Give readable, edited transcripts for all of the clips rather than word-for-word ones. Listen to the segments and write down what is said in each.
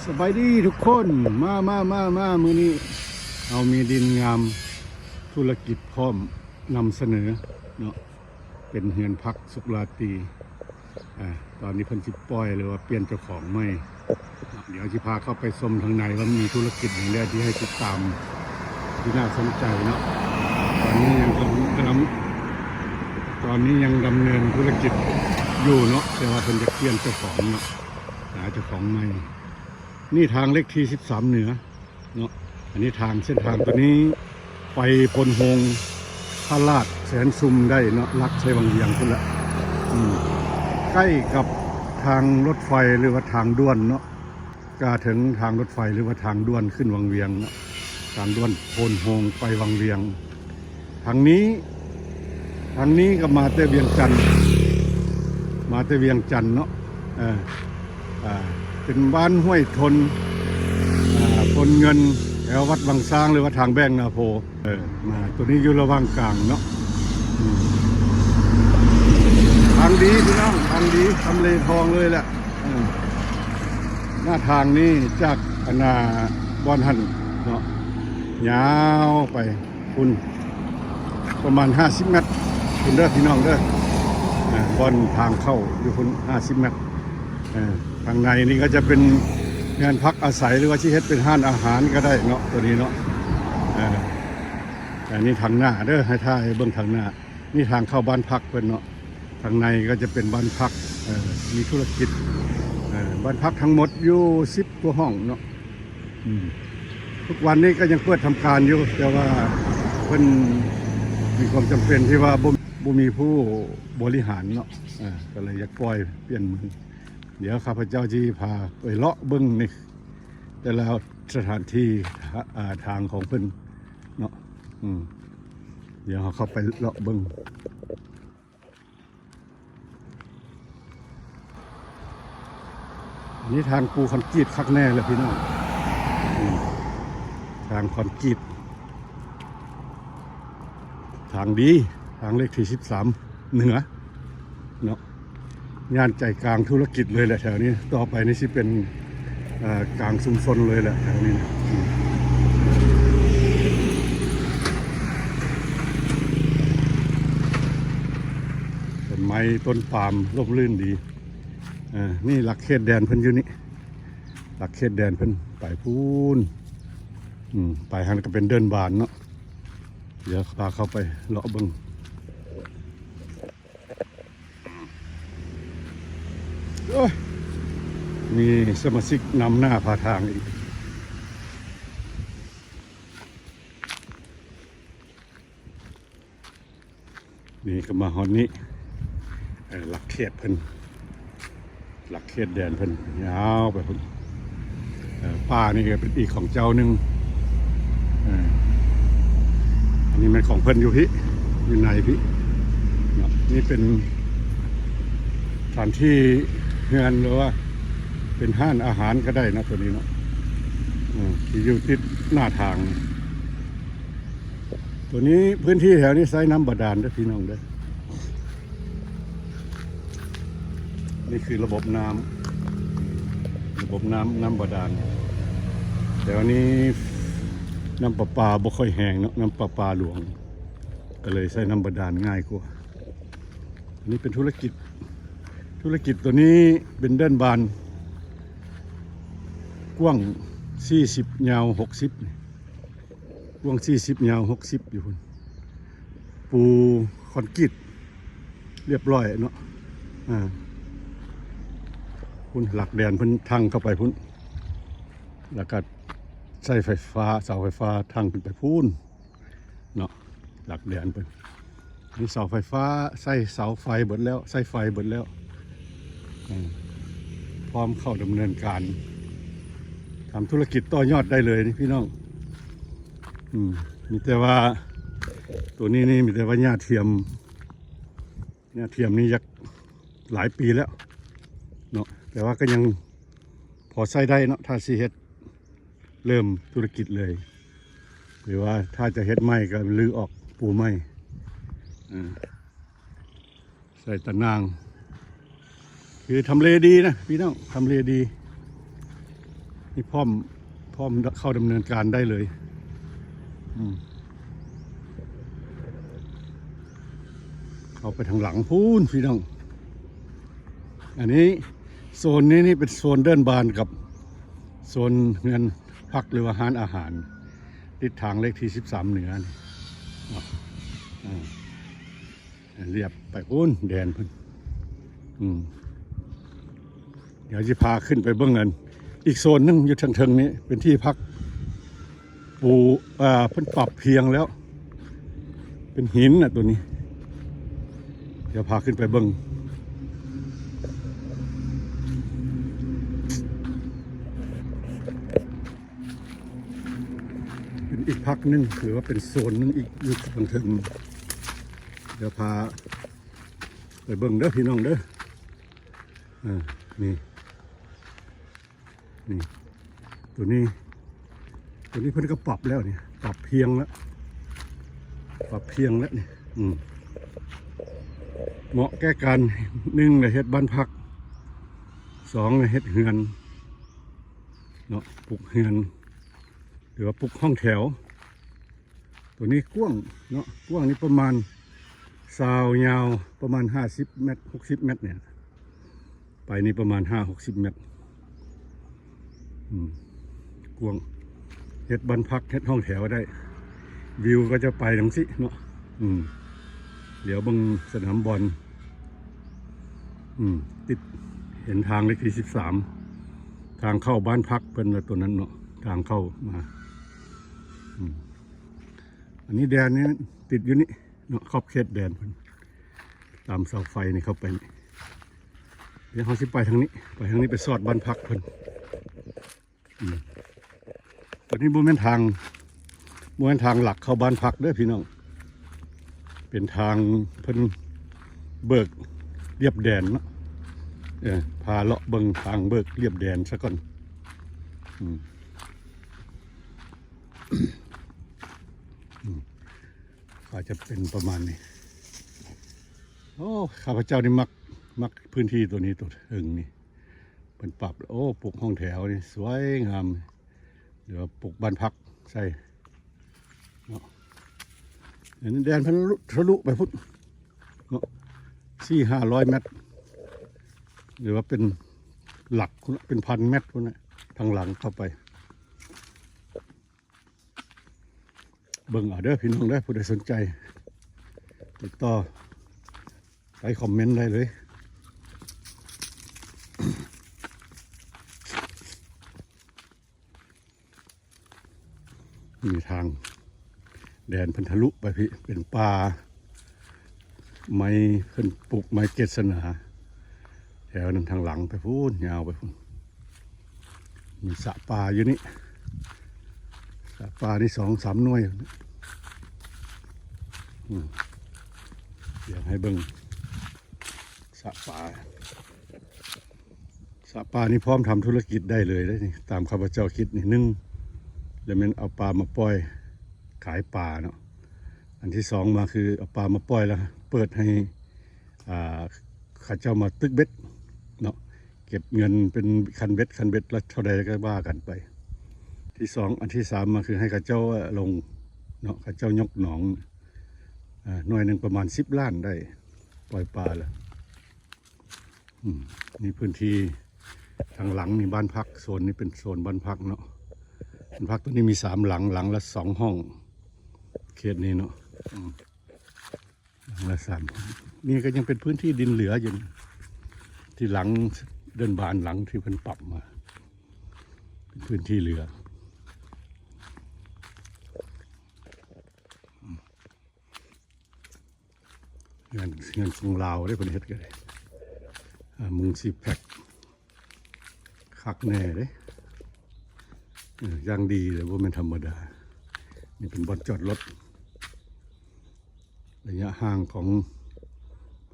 สบายดีทุกคนมามื้อนี้เอามีดินงามธุรกิจพร้อมนำเสนอเนาะเป็นเฮือนพักสุขลาตรีตอนนี้เพิ่นสิปล่อยหรือว่าเปลี่ยนเจ้าของใหม่เดี๋ยวสิพาเข้าไปชมทางในว่ามีธุรกิจอย่างไรที่ให้ติดตามที่น่าสนใจเนาะตอนนี้ยังดำเนินธุรกิจอยู่เนาะแต่ว่าเพิ่นจะเปลี่ยนเจ้าของเนาะหาเจ้าของใหม่นี่ทางเลขที่13เหนือเนาะอันนี้ทางเส้นทางตัวนี้ไปพลโฮงพระลาดแสนซุมได้เนาะลักใช้วังเวียงพุ่นละใกล้กับทางรถไฟหรือว่าทางด่วนเนาะก็ถึงทางรถไฟหรือว่าทางด่วนขึ้นวังเวียงเนาะทางด่วนพลโฮงไปวังเวียงทางนี้ก็มาแต่เวียงจันทน์เนาะเป็นบ้านห้วยทนพลเงินแถววัดวังซางหรือว่าทางแบงนาโพมาตัวนี้อยู่ระหว่างกลางเนาะทางดีพี่น้องทางดีทำเลทองเลยแหละหน้าทางนี้จากนาบอนหันเนาะยาวไปคุณประมาณ50เมตรคุณเด้อพี่น้องเด้อบอนทางเข้าอยู่คุณ50เมตรทางในนี่ก็จะเป็นงานพักอาศัยหรือว่าที่เฮ็ดเป็นห้านอาหารก็ได้เนาะตัวนี้เนาะแต่นี่ทางหน้าเด้อให้ท่าให้เบิ่งทางหน้านี่ทางเข้าบ้านพักเพิ่นเนาะทางในก็จะเป็นบ้านพักมีธุรกิจบ้านพักทั้งหมดอยู่10กว่าห้องเนาะทุกวันนี้ก็ยังเปิดทำการอยู่แต่ว่าเพิ่นมีความจำเป็นที่ว่าบ่มีผู้บริหารเนาะก็เลยอยากปล่อยเปลี่ยนมือเดี๋ยวข้าพเจ้าจะพาไปเลาะเบิ้งนี่แต่แล้วสถานที่ทางของเพิ่นเนาะเดี๋ยวเขาไปเลาะเบิ้งนี่ทางปูคอนกรีตคักแน่เลยพี่น้องทางคอนกรีตทางดีทางเลขที่13เหนือเนาะงานใจกลางธุรกิจเลยแหละแถวนี้ต่อไปนี่สิเป็นกลางชุมชนเลยแหละแถวนี้ต้นไม้ต้นปาล์มร่มรื่นดีนี่หลักเขตแดนเพิ่นอยู่นี่หลักเขตแดนเพิ่นไปพูนไปทางก็เป็นเดินบานเนาะเดี๋ยวพาเข้าไปเลาะเบิ่งมีสมาชิกนำหน้าพาทางอีกนี่ก็มาฮอนนี้หลักเขตเพิ่นหลักเขตแดนเพิ่นยาวไปเพิ่นป่านี่ก็เป็นอีกของเจ้าหนึ่งอันนี้มันของเพิ่นอยู่พี่อยู่ในพี่นี่เป็นสถานที่งานหรือว่าเป็นห้านอาหารก็ได้นะตัวนี้เนาะที่อยู่ติดหน้าทางตัวนี้พื้นที่แถวนี้ใช้น้ำบาดาลด้วยพี่น้องด้วยนี่คือระบบน้ำบาดาลแต่วันนี้น้ำประปาบ่ค่อยแห้งเนาะน้ำประปาหลวงก็เลยใช้น้ำบาดาลง่ายกว่าอันนี้เป็นธุรกิจตัวนี้เป็นเดินบานกว้าง40ยาว60กว้าง40ยาว60อยู่พุ่นปูคอนกรีตเรียบร้อยเนาะพุ่นหลักแดนพุ่นทางเข้าไปพุ่นแล้วก็ใช้ไฟฟ้าเสาไฟฟ้าทางขึ้นไปพุ่นเนาะหลักแดนเพิ่นมีเสาไฟฟ้าใส่เสาไฟเบิดแล้วใส่ไฟเบิดแล้วพร้อมเข้าดำเนินการทำธุรกิจต่อยอดได้เลยนี่พี่น้องมีแต่ว่าตัวนี้มีแต่ว่าหญ้าเทียมนี่ยักหลายปีแล้วเนาะแต่ว่าก็ยังพอใช้ได้เนาะถ้าสิเฮ็ดเริ่มธุรกิจเลยหรือว่าถ้าจะเฮ็ดไม้ก็ลื้อออกปูไม้ใส่ตะนางคือทำเลดีนะพี่น้องทำเลดี นี่พร้อมเข้าดำเนินการได้เลยเข้าไปทางหลังพูนพี่น้องอันนี้โซนนี้นี่เป็นโซนเดินบานกับโซนเงินพักหรือว่าร้านอาหารทิศทางเลขที่13เหนือนี่เรียบไปพูนแดนพุ่นเดี๋ยวจะพาขึ้นไปเบื้องเงินอีกโซนนึงอยู่ทางเทิงนี้เป็นที่พักเพิ่นปรับเพียงแล้วเป็นหินน่ะตัวนี้เดี๋ยวพาขึ้นไปเบื้องเป็นอีกพักนึงหรือว่าเป็นโซนนึงอีกอยู่ทางเทิงเดี๋ยวพาไปเบื้องเด้อพี่น้องเด้อนี่ตัวนี้เพิ่นก็ปรับแล้วเนี่ยปรับเพียงแล้วเนี่ยเหมาะแก้การ1เลยเฮ็ดบ้านพัก2เลยเฮ็ดเฮือนเนาะปลูกเฮือนหรือว่าปลูกห้องแถวตัวนี้กว้างเนาะกว้างนี่ประมาณยาวประมาณ50 เมตร60 เมตรเนี่ยไปนี่ประมาณ50-60 เมตรกว้างเฮ็ดบ้านพักเฮ็ดห้องแถวได้วิวก็จะไปทั้งสิเนาะเดี๋ยวบังสนามบอลติดเห็นทางเลขที่13ทางเข้าบ้านพักเป็นตัวนั้นเนาะทางเข้ามาอันนี้แดนนี้ติดอยู่นี่เนาะขอบเขตแดนเพิ่นตามเสาไฟนี่เข้าไปเดี๋ยวเขาสิไปทางนี้ไปสอดบ้านพักเพิ่นตัวนี้โมเมนทางหลักเข้าบ้านพักเด้อพี่น้องเป็นทางเพิ่นเบิกเรียบแดนเนาะพาเลาะเบิ่งทางเบิกเรียบแดนซะก่อนก็จะเป็นประมาณนี้โอ้ข้าพเจ้านี่มักพื้นที่ตัวนี้ตัวถึงนี่เป็นปรับโอ้ปลูกห้องแถวนี่สวยงามเดี๋ยวปลูกบ้านพักใช่เนาะเห็นแดนพันทะลุไปพุทธเนาะ400-500 เมตรหรือว่าเป็นหลักเป็น1,000 เมตรพวกนั้นทางหลังเข้าไปเบิ่งเอาเด้อพี่น้องได้ผู้ใดสนใจติดต่อไปคอมเมนต์ได้เลยมีทางแดนพันทะลุไปพี่เป็นป่าไม้ขึ้นปลูกไม้เกศนาแถวนั้นทางหลังไปพูนยาวไปพูนมีสระปลาอยู่นี่สระปลานี่2-3 หน่วยเดี๋ยวให้เบิ่งสระปลานี่พร้อมทำธุรกิจได้เลยได้นี่ตามข้าพเจ้าคิดนี่แล้วมันเอาปลามาปล่อยขายปลาเนาะอันที่2มาคือเอาปลามาปล่อยแล้วเปิดให้ข้าเจ้ามาตึกเบ็ดเนาะเก็บเงินเป็นคันเบ็ดแล้วเท่าใดก็ว่ากันไปที่2อันที่3มาคือให้ข้าเจ้าลงเนาะข้าเจ้ายกหนองหน่วยหนึ่งประมาณ10 ล้านได้ปล่อยปลาแล้วนี่พื้นที่ทางหลังนี่บ้านพักโซนนี้เป็นโซนบ้านพักเนาะบ้านพักตัวนี้มี3 หลังละ2 ห้องเขตนี้เนาะหลังละ3นี่ก็ยังเป็นพื้นที่ดินเหลืออยู่ที่หลังเดินบานหลังที่เพิ่นปรับมาเป็นพื้นที่เหลือเงินของลาวได้เพิ่นเฮ็ดกันเลยมึงสิแพ็คคักแน่เลยอย่างดีเลยว่ามันธรรมดานี่เป็นบ่อนจอดรถระยะห่างของ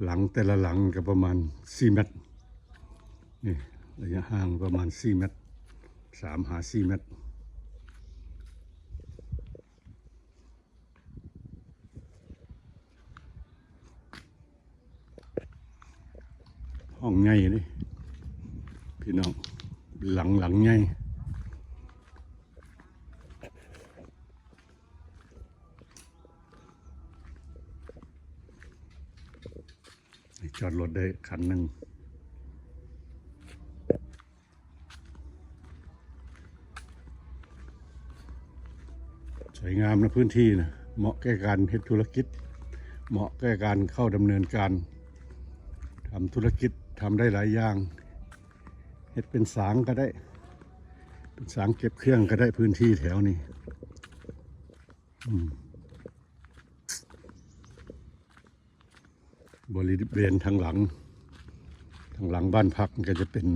หลังแต่ละหลังก็ประมาณ4 เมตรนี่ระยะห่างประมาณ4 เมตร3-4 เมตรห้องใหญ่เลยพี่น้องหลังใหญ่ จอดรถได้คันหนึ่งสวยงามนะพื้นที่นะเหมาะแก่การเฮ็ดธุรกิจเหมาะแก่การเข้าดำเนินการทำธุรกิจทำได้หลายอย่างเฮ็ดเป็นสางก็ได้เป็นสางเก็บเครื่องก็ได้พื้นที่แถวนี้บริเวณทางหลังบ้านพักก็จะเป็น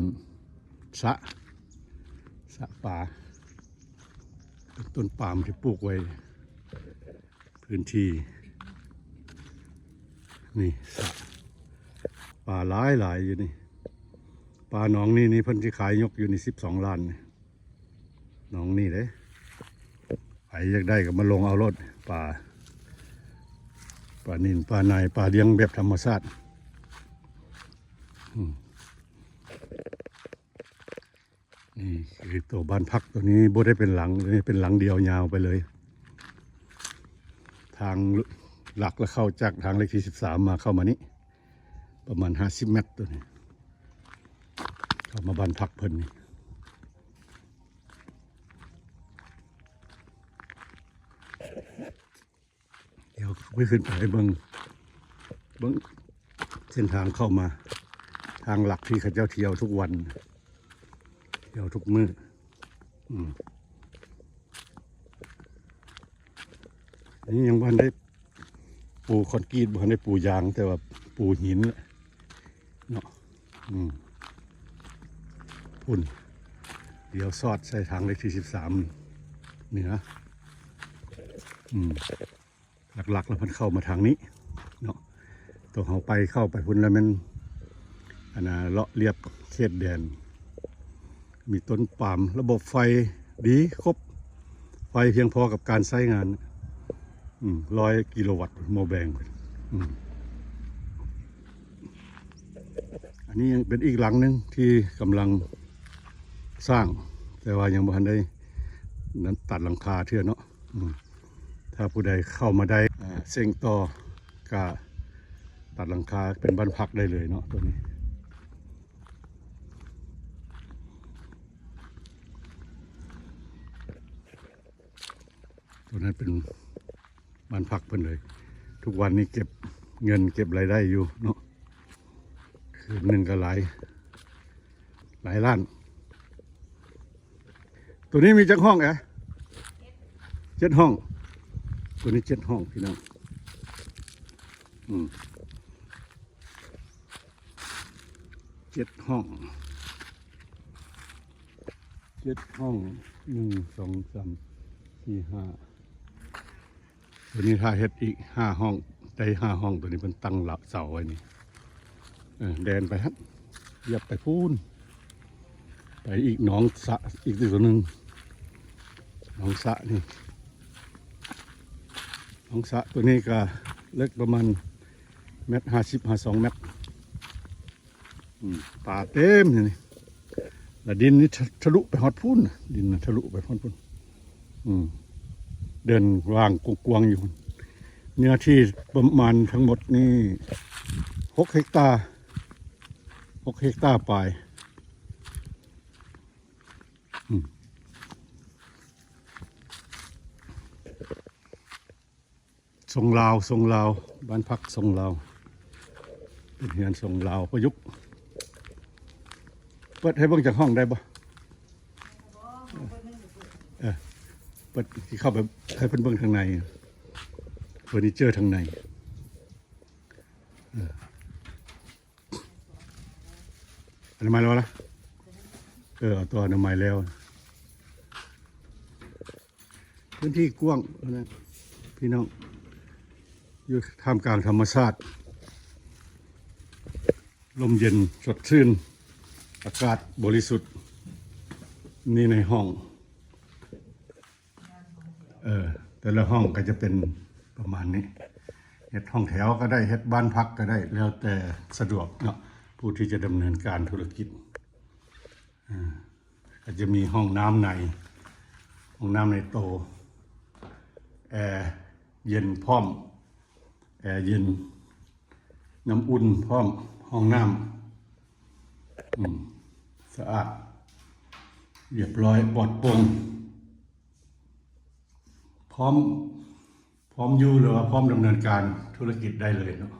สระป่าเป็นต้นปาล์มที่ปลูกไว้พื้นที่นี่สระป่าหลายอยู่นี่ป่าหนองนี่เพิ่นที่ขายยกอยู่นี่12 ล้านหนองนี่เลยใครอยากได้ก็มาลงเอารถป่านิลป่าในป่าเลี้ยงแบบธรรมชาตินี่คือตัวบ้านพักตัวนี้บ่ได้เป็นหลังนี่เป็นหลังเดียวยาวไปเลยทางหลักแล้วเข้าจากทางเลขที่13มาเข้ามานี้ประมาณ50 เมตรตัวนี้เข้ามาบ้านพักเพิ่นนี่เดี๋ยวไปขึ้นไปเบิ่งเส้นทางเข้ามาทางหลักที่เขาเจ้าเที่ยวทุกวันเที่ยวทุกมื้ออันนี้ยังบ่ได้ปูคอนกรีตบ่ได้ปูยางแต่ว่าปูหินเนาะปุ่นเดี๋ยวซอดใส่ทางเลขที่13เหนือหลักๆแล้วมันเข้ามาทางนี้เนาะตัวเขาเข้าไปพุ่นแล้วมันเลาะเรียบเขตแดนมีต้นปาล์มระบบไฟดีครบไฟเพียงพอกับการใช้งาน100 กิโลวัตต์โมแบงอันนี้ยังเป็นอีกหลังหนึ่งที่กำลังสร้างแต่ว่ายังไม่ทันได้นั้นตัดหลังคาเท่าเนาะถ้าผู้ใดเข้ามาได้เซ็งต่อก็ตัดหลังคาเป็นบ้านพักได้เลยเนาะตัวนี้ตัวนั้นเป็นบ้านพักเพิ่นเลยทุกวันนี้เก็บเงินเก็บรายได้อยู่เนาะคืนหนึ่งก็หลายล้านตัวนี้มีจักห้อง7 ห้องตัวนี้7 ห้องพี่น้อง7 ห้อง1 2 3 4 5ตัวนี้ถ้าเฮ็ดอีก5 ห้องได้5 ห้องตัวนี้เป็นตั้งหลักเสาไว้นี่แดนไปครับเหยียบไปพูนไปอีกหนองสะอีกตัวหนึ่งหนองสะนี่หนองสะตัวนี้ก็เล็กประมาณ1.50 2 เมตรป่าเต็มนี่แล้วดินนี่ทะลุไปฮอดพูนดินทะลุไปฮอดพูนเดินวางกวางอยู่เนื้อที่ประมาณทั้งหมดนี่6 เฮกตาร์ปลายทรงลาวบ้านพักทรงลาวเป็นเรือนทรงลาวประยุกต์เปิดให้เบิ่งจากห้องได้บ่เปิดที่เข้าไปให้เพิ่นเบิ่งทางในเฟอร์นิเจอร์ทางในอนามัยแล้วล่ะเอาตัวอนามัยแล้วพื้นที่กว้างนะพี่น้องอยู่ท่ามกลางธรรมชาติลมเย็นสดชื่นอากาศบริสุทธิ์นี่ในห้องแต่ละห้องก็จะเป็นประมาณนี้เฮ็ดห้องแถวก็ได้เฮ็ดบ้านพักก็ได้แล้วแต่สะดวกเนาะผู้ที่จะดำเนินการธุรกิจก็จะมีห้องน้ำในโตแอร์เย็นพร้อมแอร์เย็น น้ำอุ่นพร้อมห้องน้ำสะอาดเรียบร้อยปลอดโปร่งพร้อมอยู่หรือว่าพร้อมดำเนินการธุรกิจได้เลยเนาะ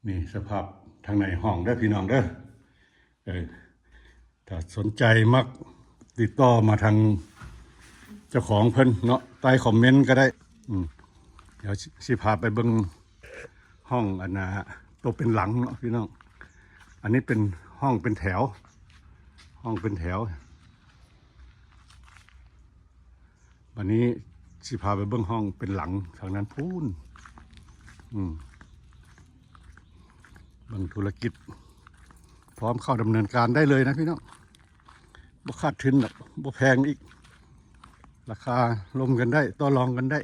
นี่สภาพทางในห้องได้พี่น้องเด้อถ้าสนใจมักติดต่อมาทางเจ้าของเพิ่นเนาะใต้คอมเมนต์ก็ได้เดี๋ยวสิพาไปเบิ่งห้องอันนะตัวเป็นหลังเนาะพี่น้องอันนี้เป็นห้องเป็นแถวห้องเป็นแถววันนี้สิพาไปเบิ่งห้องเป็นหลังทางนั้นพูนเบิ่งธุรกิจพร้อมเข้าดำเนินการได้เลยนะพี่น้องบ่ขาดทุนหรอกบ่แพงอีกราคาลมกันได้ต่อรองกันได้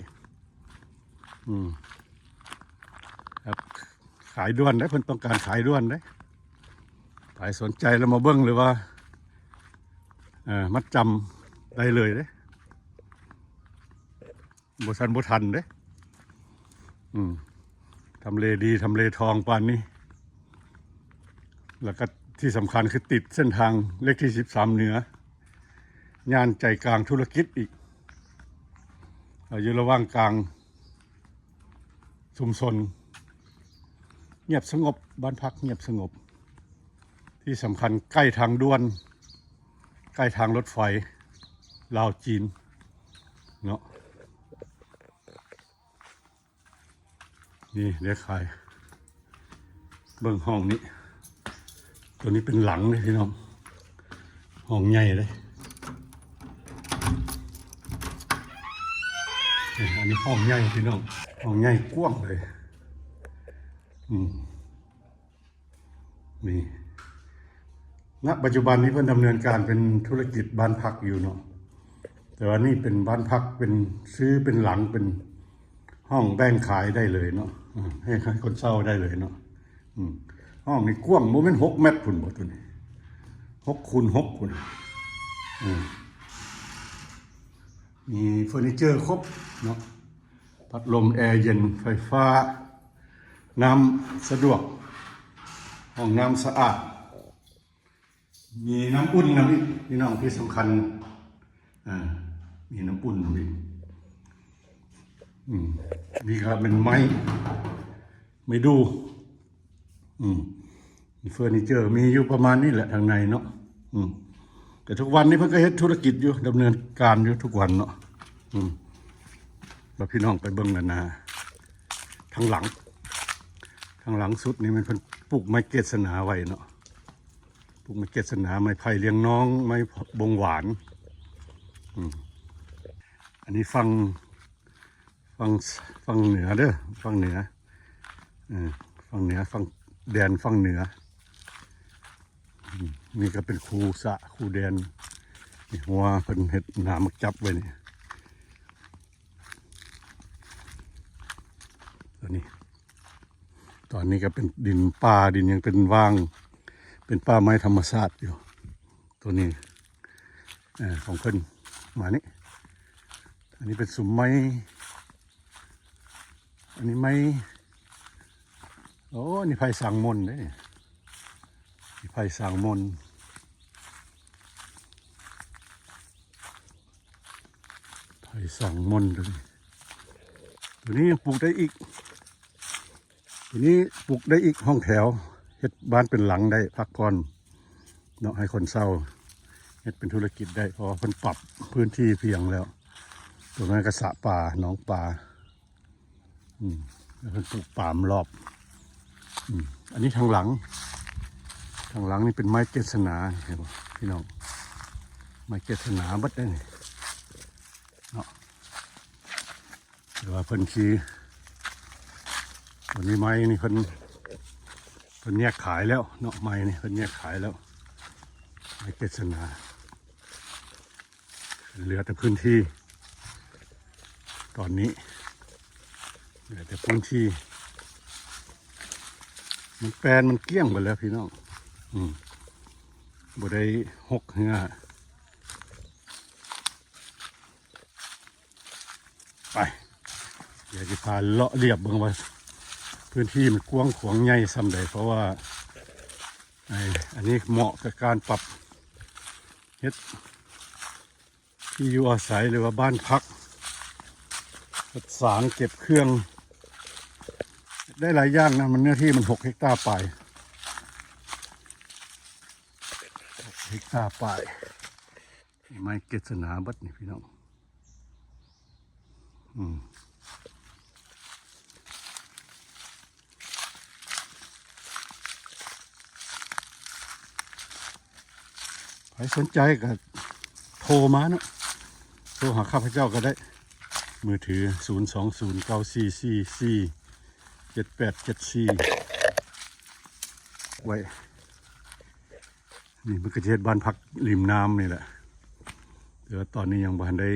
ครับขายด่วนได้เพิ่นต้องการขายด่วนได้ใครสนใจแล้วมาเบิ่งหรือว่ามัดจำได้เลยเด้บ่ทันเด้ทำเลดีทำเลทองปานนี้แล้วก็ที่สำคัญคือติดเส้นทางเลขที่13เหนือย่านใจกลางธุรกิจอีกอยู่ระหว่างกลางชุมชนเงียบสงบบ้านพักเงียบสงบที่สำคัญใกล้ทางด่วนใกล้ทางรถไฟลาวจีนเนาะนี่เดี๋ยวขายเบิ่งห้องนี้ตัวนี้เป็นหลังเลยพี่น้องห้องใหญ่เลยอันนี้ห้องใหญ่พี่น้องห้องใหญ่กว้างเลยนี่ณปัจจุบันนี้เพิ่นดำเนินการเป็นธุรกิจบ้านพักอยู่เนาะแต่ว่านี่เป็นบ้านพักเป็นซื้อเป็นหลังเป็นห้องแบ่งขายได้เลยเนาะให้คนเช่าได้เลยเนาะห้องนี้กว้างโมเมนต์6 เมตรพุ่นบ่ตัวนี้6 คูณ 6พุ่นมีเฟอร์นิเจอร์ครบเนาะพัดลมแอร์เย็นไฟฟ้าน้ำสะดวกห้องน้ำสะอาดมีน้ำอุ่นนะพี่น้องที่สำคัญมีน้ำอุ่นนะพี่นี่ครับเป็นไม้ดูมีเฟอร์นิเจอร์มีอยู่ประมาณนี้แหละทางในเนาะแต่ทุกวันนี้เพิ่งก็เฮ็ดธุรกิจอยู่ดำเนินการอยู่ทุกวันเนาะแล้วพี่น้องไปเบิ่งกันนะทางหลังสุดนี่มันเพิ่นปลูกไม้เกศนาไว้เนาะปลูกไม้เกศนาไม้ไผ่เลี้ยงน้องไม้บงหวานอันนี้ฟังเหนือเด้อฟังเหนือฝั่งเหนือฝั่งแดนฝั่งเหนือนี่ก็เป็นคูสะคูแดนนี่หัวเพิ่นเห็ดหนามักจับไว้นี่ตอนนี้ก็เป็นดินป่าดินยังเป็นว่างเป็นป่าไม้ธรรมชาติอยู่ตัวนี้ของเพิ่นมานี่อันนี้เป็นสุมไม้อันนี้ไม้โอ้นี่ไผ่สางมนเนี่ยนี่ไผ่สางมนไผ่สางมนตัวนี้ยังปลูกได้อีกตัวนี้ปลูกได้อีกห้องแถวเฮ็ดบ้านเป็นหลังได้พักผ่อนเนาะให้คนเศร้าเฮ็ดเป็นธุรกิจได้เพราะเพิ่นปรับพื้นที่เพียงแล้วตรงนั้นก็สระป่าหนองป่าแล้วเพิ่นปลูกป่ามรอบอันนี้ทางหลังนี่เป็นไม้เกศนาเห็นไหมพี่น้องไม้เกศนาบัดได้เนาะแต่ว่าเพิ่นชี้วันนี้ไม้นี่เพิ่นแยกขายแล้วเนาะไม้นี่เพิ่นแยกขายแล้วไม้เกศนาเหลือแต่พื้นที่ตอนนี้เหลือแต่พื้นที่มันแปลนมันเกลี้ยงหมดแล้วพี่น้องบ่ได้หกเหือ ไปเดี๋ยวจะพาเลาะเรียบเบิ่งว่าพื้นที่มันกว้างขวางใหญ่ส่ำใดเพราะว่าอันนี้เหมาะกับการปรับเฮ็ดที่อยู่อาศัยหรือว่าบ้านพักสารเก็บเครื่องได้หลายอย่างนะมันเนื้อที่มัน6 เฮกตาร์ไป6 เฮกตาร์ไปไม้เกศนาบัดนี่พี่น้องใครสนใจก็โทรมาเนาะโทรหาข้าพเจ้าก็ได้มือถือ02094447874ไว้นี่มันก็จะเฮ็ดบ้านพักริมน้ำนี่แหละเดี๋ยวตอนนี้ยังบ้านได้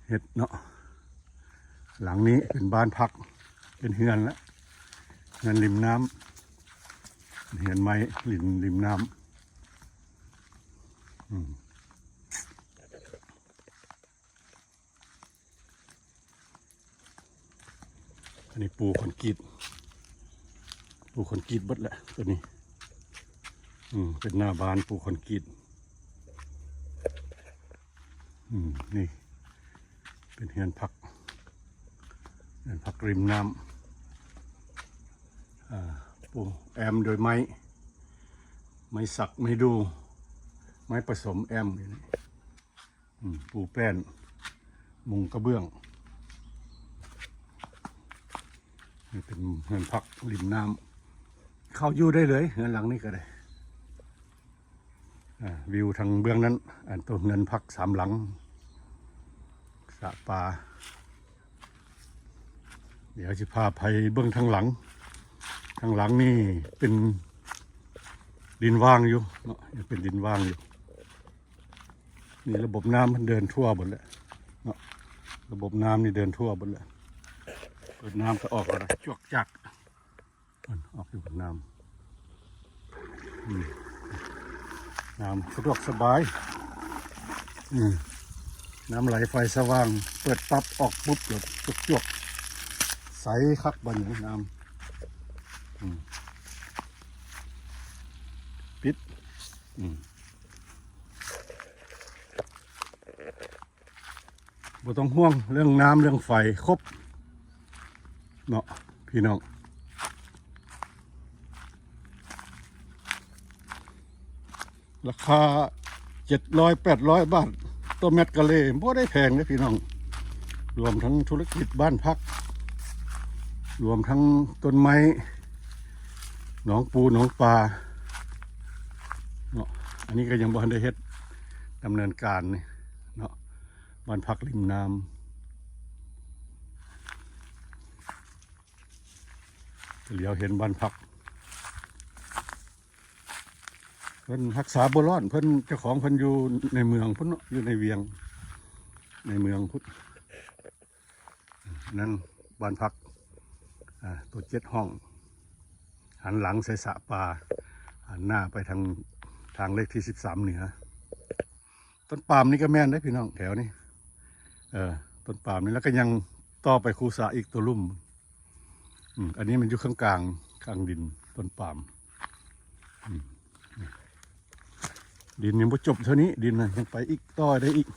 เฮ็ดเนาะหลังนี้เป็นบ้านพักเป็นเฮือนแล้วเฮือนริมน้ำเฮือนไม้ริมน้ำอันนี้ปูคอนกรีตเบิดแหละตัวนี้เป็นหน้าบ้านปูคอนกรีตนี่เป็นเฮือนพักริมน้ำปูแอมโดยไม้สักไม้ดูไม้ผสมแอมอยู่นี่ปูแป้นมุงกระเบื้องนี่เป็นเฮือนพักริมน้ำเข้าอยู่ได้เลยเฮือนหลังนี้ก็ได้วิวทางเบื้องนั้นอันตัวเงินพัก3 หลังสระปลาเดี๋ยวจะพาไปเบื้องทางหลังนี่เป็นดินว่างอยู่เนาะยังเป็นดินว่างอยู่นี่ระบบน้ำมันเดินทั่วหมดแล้วเนาะระบบน้ำนี่เดินทั่วหมดแล้วเปิดน้ำก็ออกแล้วจวกจักออกอยู่บนน้ำน้ำสะดวกสบายน้ำไหลไฟสว่างเปิดปั๊บออกปุ๊บหยดจวกใสคักบันน้ำปิดบ่ต้องห่วงเรื่องน้ำเรื่องไฟครบเนาะพี่น้องราคา700-800 บาทตัวเม็ดกะเลยบ่ได้แพงนะพี่น้องรวมทั้งธุรกิจบ้านพักรวมทั้งต้นไม้หนองปูหนองปลาเนาะอันนี้ก็ยังบ่ทันได้เฮ็ดดำเนินการนี่เนาะบ้านพักริมน้ำเหลียวเห็นบ้านพักเพิ่นรักษาบ่ร้อนเพิ่นเจ้าของเพิ่นอยู่ในเมืองพุ่นเนาะอยู่ในเวียงในเมืองพุ่นนั่นบ้านพักตัว7 ห้องหันหลังใส่สระปลาหันหน้าไปทางเลขที่13เหนือต้นปาล์มนี่ก็แม่นได้พี่น้องแถวนี้ต้นปาล์มนี่แล้วก็ยังต่อไปคูสาอีกตัวลุ่มอันนี้มันอยู่ข้างกลางดินต้นปาล์มดินยังไม่จบเท่านี้ดินนะยังไปอีกต่อได้อีก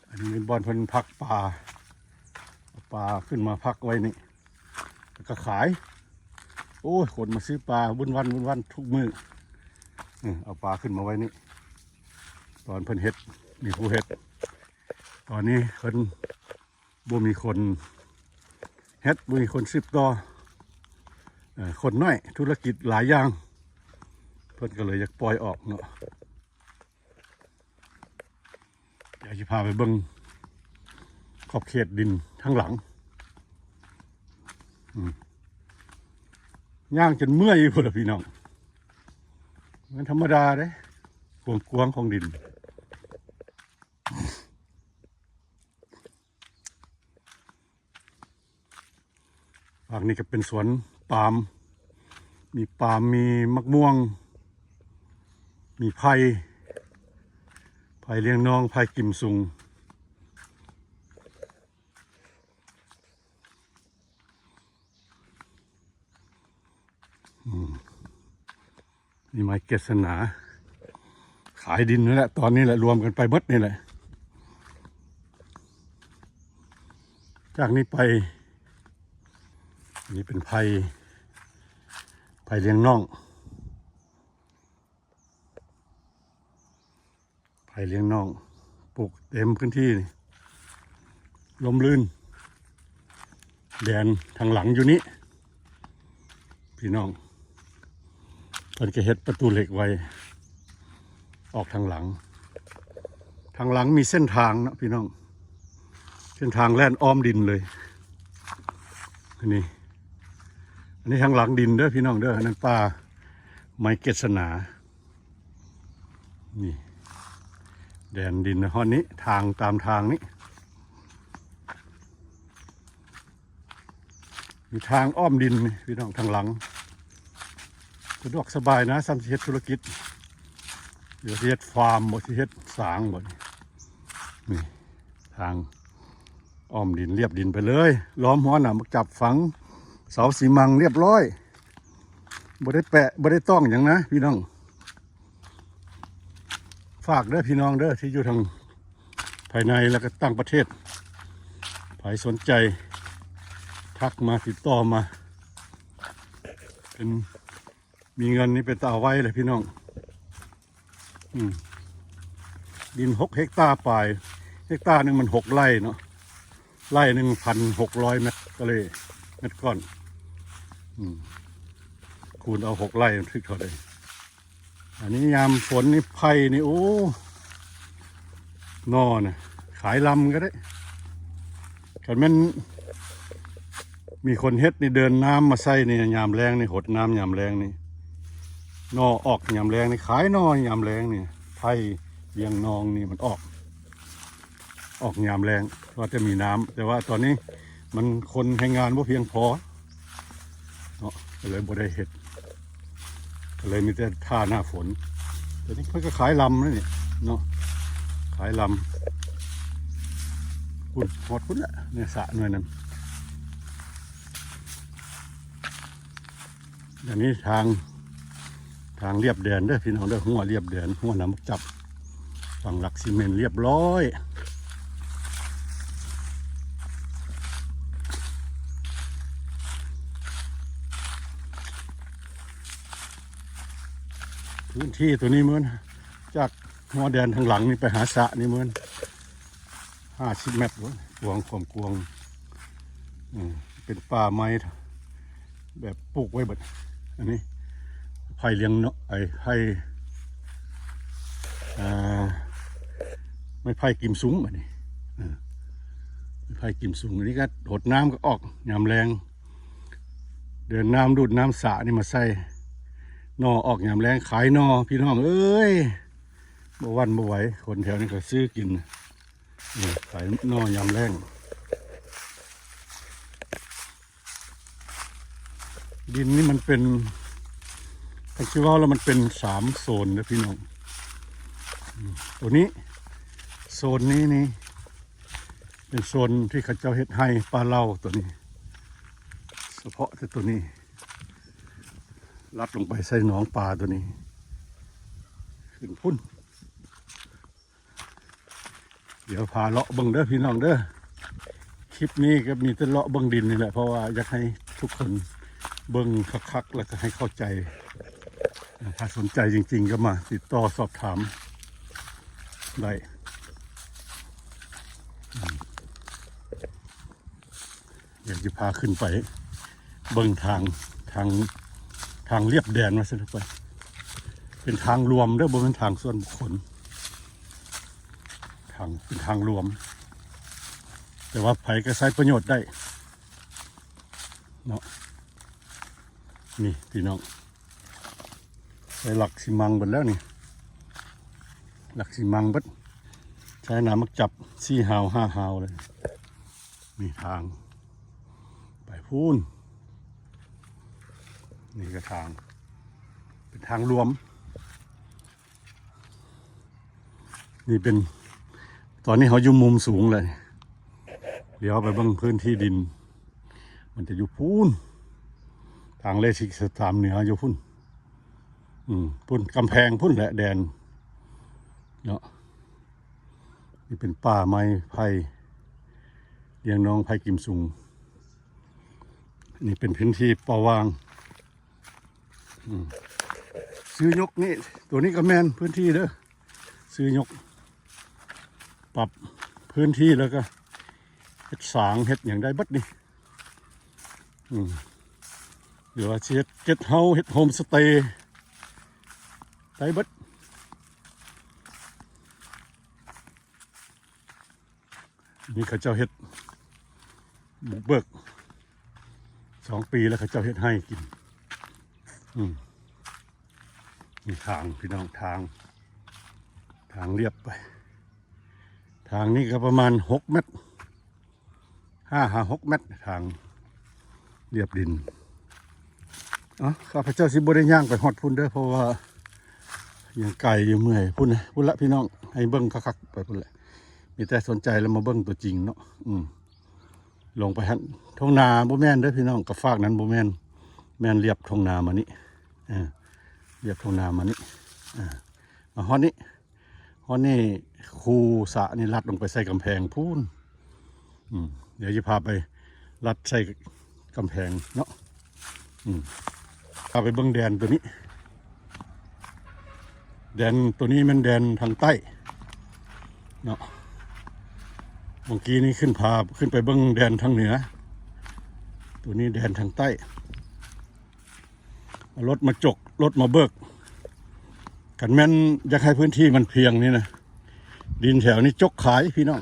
อันนี้เป็นบ่อนเพิ่นพักปลาขึ้นมาพักไว้นี่แล้วก็ขายโอ้ยคนมาซื้อปลาวุ่นวันทุกมื้อเอาปลาขึ้นมาไว้นี่ตอนเพิ่นเฮ็ดมีผู้เฮ็ดตอนนี้เพิ่นบ่มีคนเฮ็ดบ่มีคนซื้อต่อคนน้อยธุรกิจหลายอย่างเพิ่นก็เลยอยากปล่อยออกเนาะอยากจะพาไปเบิ่งขอบเขตดินทั้งหลังย่างจนเมื่อยอยู่เลยพี่น้องมันธรรมดาเด้กวางของดินฝั่งนี้ก็เป็นสวนปาล์มมีปาล์มมีมะม่วงมีไผ่ ไผ่เลี้ยงน้องไผ่กิมซุงนี่ไม้เกศนาขายดินนี่แหละตอนนี้แหละรวมกันไปหมดนี่แหละจากนี้ไปนี่เป็นไผ่เลี้ยงน้องไผ่เลี้ยงน้องปลูกเต็มพื้นที่นี่ลมลื่นแดนทางหลังอยู่นี้พี่น้องเพิ่นก็เฮ็ดประตูเหล็กไว้ออกทางหลังมีเส้นทางนะพี่น้องเส้นทางแล่นอ้อมดินเลยอันนี้ทางหลังดินเด้อพี่น้องเด้ออันนั้นป่าไม้เกศนานี่แดนดินนะฮอนนี้ทางตามทางนี้มีทางอ้อมดินพี่น้องทางหลังสะดวกสบายนะสำหรับเฮ็ดธุรกิจเดี๋ยวเฮ็ดฟาร์มบ่ที่เฮ็ดสางบ่นี่ทางอ้อมดินเรียบดินไปเลยล้อมหัวหนามจับฝังเสาสีมังเรียบร้อยบ่ได้แปะบ่ได้ต้องอย่างนะพี่น้องฝากเด้อพี่น้องเด้อที่อยู่ทางภายในแล้วก็ต่างประเทศใครสนใจทักมาติดต่อมาเป็นมีเงินนี่เป็นตาไว้เลยพี่น้องดิน6 เฮกตาร์ปลายเฮกตาร์หนึ่งมัน6 ไร่เนาะไร่หนึ่ง1,600 เมตรก็เลยเม็ดก้อนคูณเอา6 ไร่ทึกเท่าไหร่อันนี้ยามฝนนี่ไผ่นี่โอ้นอนะขายลำก็ได้แต่มันมีคนเฮ็ดนี่เดินน้ำมาใส่นี่ยามแรงนี่หดน้ำยามแรงนี่นอออกยามแรงนี่ขายนอยามแรงนี่ไผ่เลี้ยงนองนี่มันออกยามแรงว่าจะมีน้ำแต่ว่าตอนนี้มันคนให้งานว่าเพียงพอเนาะก็เลยบ่ได้เฮ็ดก็เลยมีแต่ท่าหน้าฝนแต่นี่เพิ่นก็ขายลำนะนี่เนาะขายลำคุณหมดคุณละเนี่ยสระหน่อยนึงอย่างนี้ทางเรียบแดนเด้อพี่น้องเด้อหัวเรียบแดนหัวน้ำจับฝั่งหลักซีเมนต์เรียบร้อยพื้นที่ตัวนี้เหมือนจากหัวแดนทางหลังนี่ไปหาสระนี่เหมือน50 เมตรกวางความกวางเป็นป่าไม้แบบปลูกไว้แบบอันนี้ไผ่เลี้ยงเนาะไผ่ไม่ไผ่กิมซุ้งแบบนี้ไม่ไผ่กิมซุ้งอันนี้ก็หดน้ำก็ออกยามแรงเดินน้ำดูดน้ำสระนี่มาใส่นอออกยามแรงขายนอพี่น้องเอ้ยบ่วันบ่ไหวคนแถวนี้ก็ซื้อกินขายนอยามแรงดินนี่มันเป็นถ้าคิดว่าแล้วมันเป็น3 โซนนะพี่น้องตัวนี้โซนนี้นี่เป็นโซนที่เขาเจ้าเฮ็ดให้ปลาเล่าตัวนี้เฉพาะแต่ตัวนี้ลัดลงไปใส่หนองปลาตัวนี้ขึ้นพุ่นเดี๋ยวพาเลาะเบิ่งเด้อพี่น้องเด้อคลิปนี้ก็มีแต่เลาะเบิ่งดินนี่แหละเพราะว่าอยากให้ทุกคนเบิ่งคักๆแล้วก็ให้เข้าใจถ้าสนใจจริงๆก็มาติดต่อสอบถามได้อยากจะพาขึ้นไปเบิ่งทางเรียบแดนมาสักไปเป็นทางรวมเด้อบ่เป็นทางส่วนบุคคลเป็นทางรวมแต่ว่าไผก็ใช้ประโยชน์ได้เนาะนี่พี่น้องใช้หลักสีมังหมดแล้วนี่หลักสีมังบัดใช้น้ำมักจับ4 หาว 5 หาวเลยมีทางไปพูนนี่ก็ทางเป็นทางรวม นี่เป็นตอนนี้เขาอยู่มุมสูงเลยเดี๋ยวไปเบิ่งพื้นที่ดินมันจะอยู่พูนทางเลขที่สามเหนืออยู่พุ่นพุ่นกำแพงพุ่นแหละแดนเนาะนี่เป็นป่าไม้ไผ่เลี้ยงน้องไผ่กิมซุงนี่เป็นพื้นที่ป่าวางซื้อยกนี่ตัวนี้ก็แมนพื้นที่เด้อซื้อยกปรับพื้นที่แล้วก็เฮ็ดสางเฮ็ดอย่างได้บัดนี่เดี๋ยวเฮ็ดเก็ตเฮาเฮ็ดโฮมสเตย์ได้บัดนี่เขาเจ้าเฮ็ดบุกเบิก2 ปีแล้วเขาเจ้าเฮ็ดให้กินมีทางพี่น้องทางเรียบไปทางนี้ก็ประมาณ6 เมตร6 เมตรทางเรียบดินข้าพเจ้าสิบ่ได้ย่างไปฮอดพุ่นเด้อเพราะว่ายังไกลอยู่เมื่อยพุ่นนะพุ่นละพี่น้องให้เบิ้งคักๆไปพุ่นแหละมีแต่สนใจแล้วมาเบิ้งตัวจริงเนาะลงไปหันท้องนาบ่แม่นเด้อพี่น้องกับฟากนั้นบ่แม่นเรียบท้องนามานี่เรียบท้องนามานี่มาฮอดนี่คูสะนี่ลัดลงไปใส่กำแพงพูนเดี๋ยวจะพาไปลัดใส่กำแพงเนาะพาไปเบิ้งแดนตัวนี้แดนตัวนี้มันแดนทางใต้เนาะเมื่อกี้นี้ขึ้นไปเบิ้งแดนทางเหนือตัวนี้แดนทางใต้รถมาจกรถมาเบิกกันแม่นอยากให้พื้นที่มันเพียงนี่นะดินแถวนี้จกขายพี่น้อง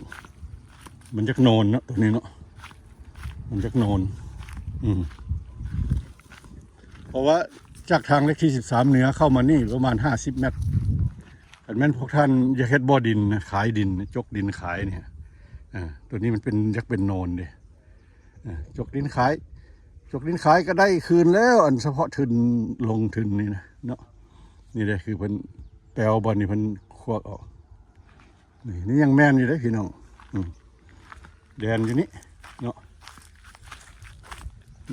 มันจักโนนเนาะตัวนี้เนาะมันจักโนนเพราะว่าจากทางเลขที่13เหนือเข้ามานี่ประมาณ50 เมตรกันแม่นพวกท่านอยากเฮ็ดบ่อดินนะขายดินจกดินขายเนี่ยตัวนี้มันเป็นยักเป็นโนนเด้จกดินขายก็ได้คืนแล้วอันเฉพาะทุนลงทุนนี่นะเนาะนี่เลยคือเพิ่นแปลวบอลนี่เพิ่นควักออกนี่ยังแม่นอยู่เลยพี่น้องแดนอยู่นี่เนาะ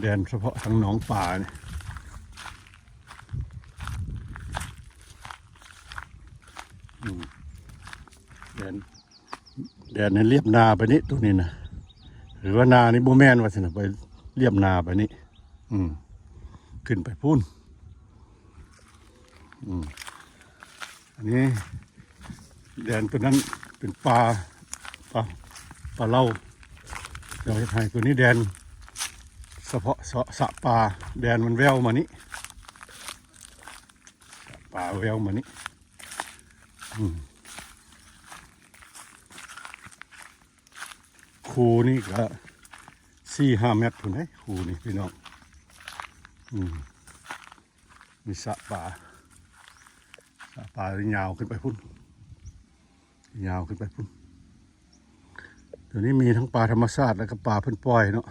แดนเฉพาะทางหนองป่าเนี่ยแดนนี่เรียบนาไปนี่ตัวนี้นะหรือว่านานี่บ่แม่นว่าสินะไปเรียบนาไปนี่ขึ้นไปพุ่นอันนี้แดนตัวนั้นเป็นปลาเล่าเดี๋ยวให้ไทยตัวนี้แดนเฉพาะสะปลาแดนมันแววมานี้ปลาแววมานี้คูนี่ก็4-5 เมตรถูกไหมคูนี่พี่น้องมีสะปลายาวขึ้นไปพุ่นตัวนี้มีทั้งปลาธรรมชาติแล้วก็ปลาเพิ่นปล่อยเนาะ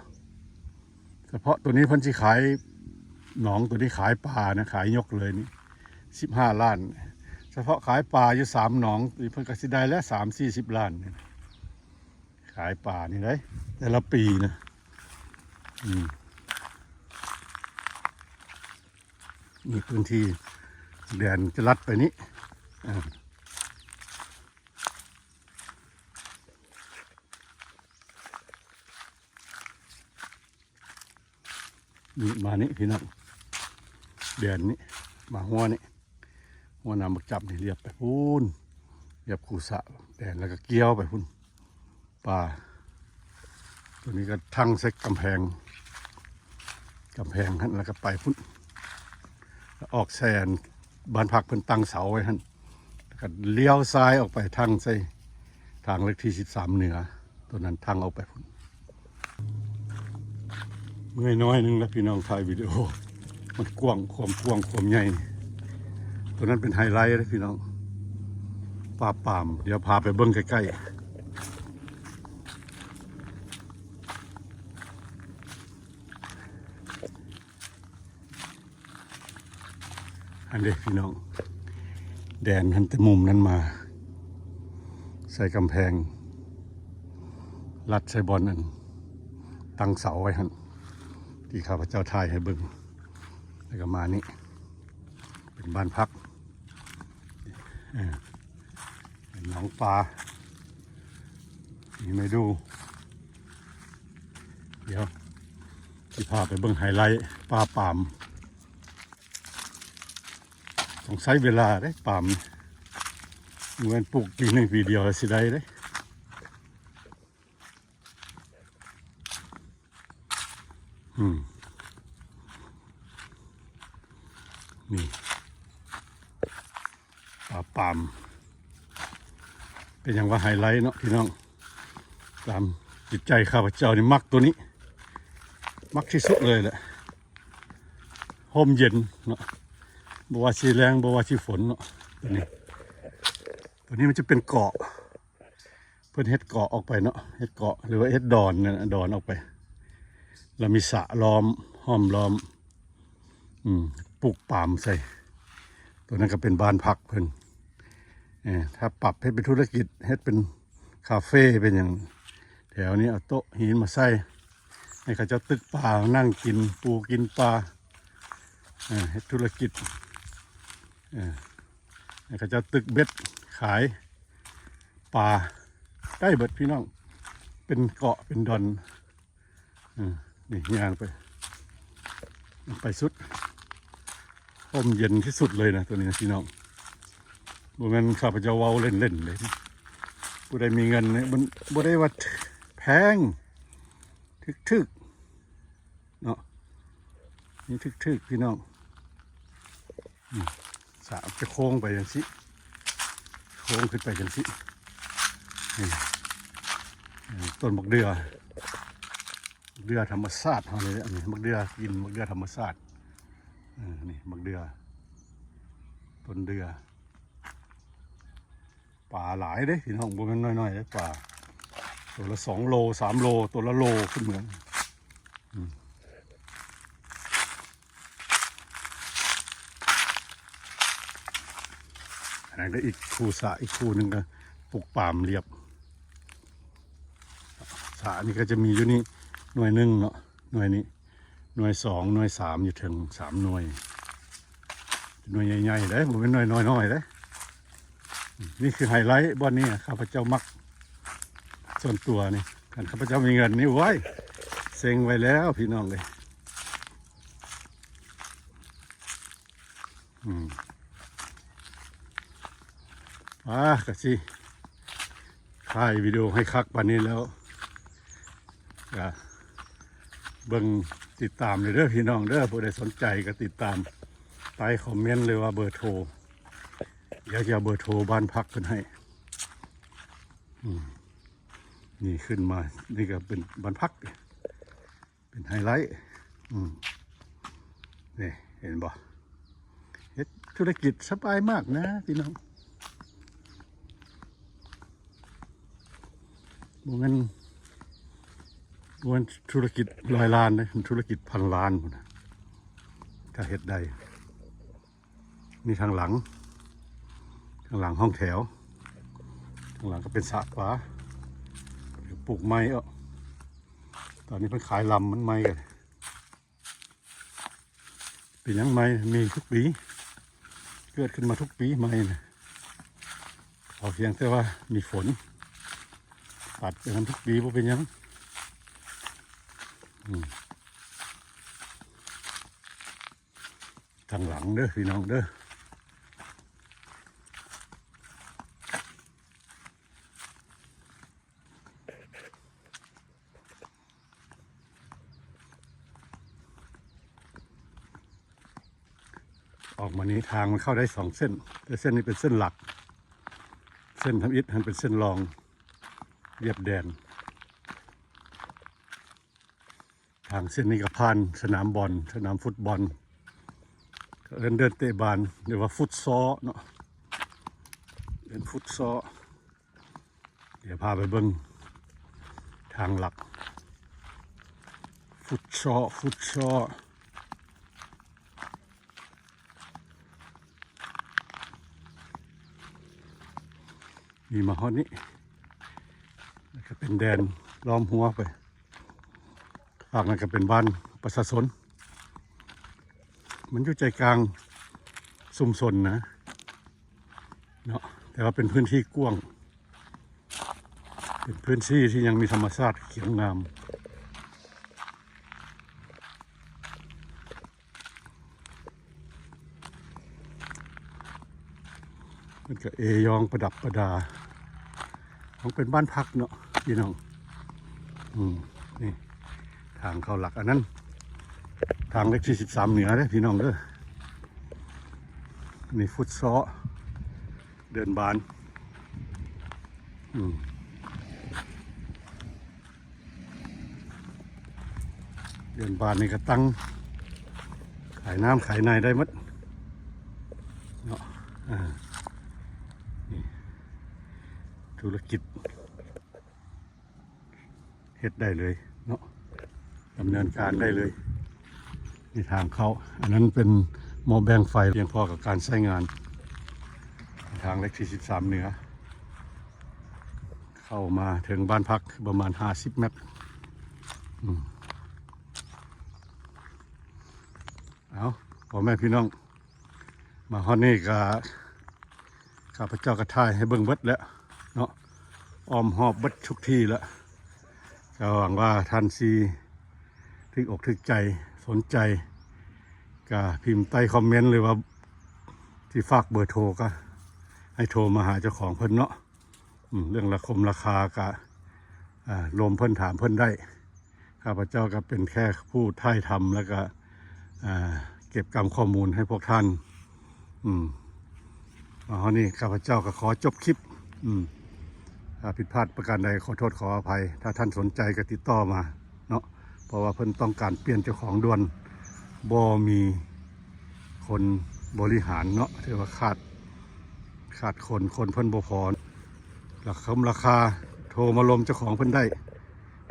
เฉพาะตัวนี้เพิ่นสิขายหนองตัวนี้ขายปลานะขายยกเลยนี่15 ล้านเฉพาะขายปลาอยู่3 หนองเพิ่นก็สิได้แล้ว30-40 ล้านขายปลานี่ได้แต่ละปีนะนี่พื้นที่แดนจะลัดไปนี้นี่มานี่พี่น้องแดนนี้มาหัวน้ำบักจับนี่เรียบไปพูนเรียบคูสะแดนแล้วก็เกี้ยวไปพูนป่าตัวนี้ก็ทั้งเซ็กกำแพงหันแล้วก็ไปพุ่นออกแซนบ้านพักเพิ่นตั้งเสาไว้หันก็เลี้ยวซ้ายออกไปทางทางเลขที่13เหนือตัวนั้นทางออกไปพุ่นเมื่อยน้อยนึงแล้วพี่น้องถ่ายวิดีโอมันกว้างความใหญ่ตัวนั้นเป็นไฮไลท์เลยพี่น้องป่าปามเดี๋ยวพาไปเบิ้งใกล้ๆอันเด็กพี่น้องแดนหันแต่มุมนั้นมา ส่กำแพงรัดใส่บอลนั่นตั้งเสาไว้หันที่ข้าพเจ้าถ่ายให้เบิ่งแล้วก็มานี่เป็นบ้านพักเป็นหนองปลานี่ไม่ดูเดี๋ยวที่พาไปเบิ่งไฮไลท์ปลาปามต้องใช้เวลาได้ปามเหมือนปลูกปีหนึ่งปีเดียวสิได้เด้นี่ปลาปามเป็นอย่างว่าไฮไลท์เนาะพี่น้องตามจิตใจข้าพเจ้านี่มักตัวนี้มักที่สุดเลยแหละห่มเย็นเนาะบ่ว่าชีแรงบ่ว่าชีฝนเนาะตัวนี้มันจะเป็นเกาะเพื่อนเฮ็ดเกาะออกไปเนาะเฮ็ดเกาะหรือว่าเฮ็ดดอนเนี่ยดอนออกไปแล้วมีสระล้อมห้อมล้อมปลูกปาล์มใส่ตัวนั้นก็เป็นบ้านพักเพิ่นถ้าปรับให้เป็นธุรกิจให้เป็นคาเฟ่เป็นอย่างแถวนี้เอาโต๊ะหินมาใส่ให้เขาเจ้าตึกปลานั่งกินปูกินปลาให้ธุรกิจให้เขาเจ้าตึกเบ็ดขายปลาใกล้เบิดพี่น้องเป็นเกาะเป็นดอนนี่ย่างไปสุดร่มเย็นที่สุดเลยนะตัวนี้นะพี่น้องบ่แม่นข้าพเจ้าเว้าเล่นๆเลยผู้ใดมีเงินเนี่ยมันบ่ได้ว่าแพงทึกๆเนาะนี่ทึกๆพี่น้องสระจะโค้งไปอย่างสิโค้งขึ้นไปอย่างสิต้นมะเดือธรรมชาติเท่านี้อันนี้มะเดือกินมะเดือธรรมชาตินี่มะเดือต้นเดือป่าหลายเด้พี่น้องบ่แม่นน้อยๆเด้ป่าตัวละ2 โล 3 โลตัวละโลขึ้นเหมือนอันนั้นก็อีกคูสระอีกคูหนึ่งก็ปลูกปาล์มเรียบสระนี่ก็จะมีอยู่นี่หน่วยหนึ่งเนาะหน่วยนี้หน่วย2หน่วย3อยู่ถึง3 หน่วยใหญ่ๆเลยผมเป็นหน่วยน้อยๆเลยนี่คือไฮไลท์บ้านนี้ข้าพเจ้ามักส่วนตัวนี่กันข้าพเจ้ามีเงินนี่ไว้เซ็งไว้แล้วพี่น้องเลยกะสิถ่ายวิดีโอให้คักวันนี้แล้วก็เบิ่งติดตามเลยเด้อพี่น้องเด้อผู้ใดสนใจก็ติดตามใต้คอมเมนต์เลยว่าเบอร์โทรอยากจะเบอร์โทรบ้านพักกันให้นี่ขึ้นมานี่ก็เป็นบ้านพักเป็นไฮไลท์นี่เห็นบ่เฮ็ดธุรกิจสบายมากนะพี่น้องบ่แม่นธุรกิจ100 ล้านนะธุรกิจ1,000 ล้านพุ่นนะถ้าเฮ็ดได้นี่ทางหลังห้องแถวทางหลังก็เป็นสระปลาปลูกไม้ตอนนี้เพิ่งขายลำมันไม้กันเป็นยังไม้มีทุกปีเกิดขึ้นมาทุกปีไม้นะพอเพียงแต่ว่ามีฝนตัดไปกันทุกปีเพราะเป็นยังทางหลังเด้อพี่น้องเด้อออกมานี้ทางมันเข้าได้2 เส้นแต่เส้นนี้เป็นเส้นหลักเส้นทำอิฐมันเป็นเส้นรองเรียบแดนทางเส้นนี้ก็ผ่านสนามบอลสนามฟุตบอลเดินเตะบอลเรียกว่าฟุตซอลเนาะเล่นฟุตซอลเดี๋ยวพาไปเบิ่งทางหลักฟุตซอลมีมาฮอดนี้ เป็นแดนล้อมหัวไปภาคนั้นก็เป็นบ้านประชาชนมันอยู่ใจกลางชุมชนนะเนาะแต่ว่าเป็นพื้นที่กว้างเป็นพื้นที่ที่ยังมีธรรมชาติเขียวงามมันก็เอยองประดับประดาของเป็นบ้านพักเนาะพี่น้องนี่ทางเข้าหลักอันนั้นทางเลขที่13เหนือเด้อพี่น้องเด้อนี่ฟุตซอเดินบานเดินบานนี่ก็ตั้งขายน้ำขายในได้หมดเนาะนี่ธุรกิจเฮ็ดได้เลยเนาะดำเนินการได้เลยนี่ทางเข้าอันนั้นเป็นหม้อแบงไฟเพียงพอกับการใช้งานทางเลขที่13เหนือเข้ามาถึงบ้านพักประมาณ50 เมตรเอาพ่อแม่พี่น้องมาฮอดนี่ก็ข้าพเจ้ากระทายให้เบิ่งเบิดแล้วเนาะอ้อมหอบเบิดทุกที่แล้วก็หวังว่าท่านซีถึกอกถึกใจสนใจก็พิมพ์ใต้คอมเมนต์เลยว่าที่ฝากเบอร์โทรก็ให้โทรมาหาเจ้าของเพิ่นเนาะเรื่องราคาก็รวมเพิ่นถามเพิ่นได้ข้าพเจ้าก็เป็นแค่ผู้ถ่ายทำแล้วก็เก็บกรรมข้อมูลให้พวกท่านวันนี้ข้าพเจ้าก็ขอจบคลิปถ้าผิดพลาดประการใดขอโทษขออภัยถ้าท่านสนใจก็ติดต่อมาเนาะเพราะว่าเพิ่นต้องการเปลี่ยนเจ้าของด่วนบ่มีคนบริหารเนาะถือว่าขาดคนเพิ่นบ่พอราคาโทรมาลมเจ้าของเพิ่นได้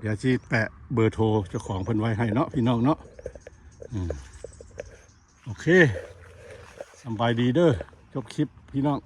เดี๋ยวจีแปะเบอร์โทรเจ้าของเพิ่นไว้ให้เนาะพี่น้องเนาะโอเคสบายดีเด้อจบคลิปพี่น้อง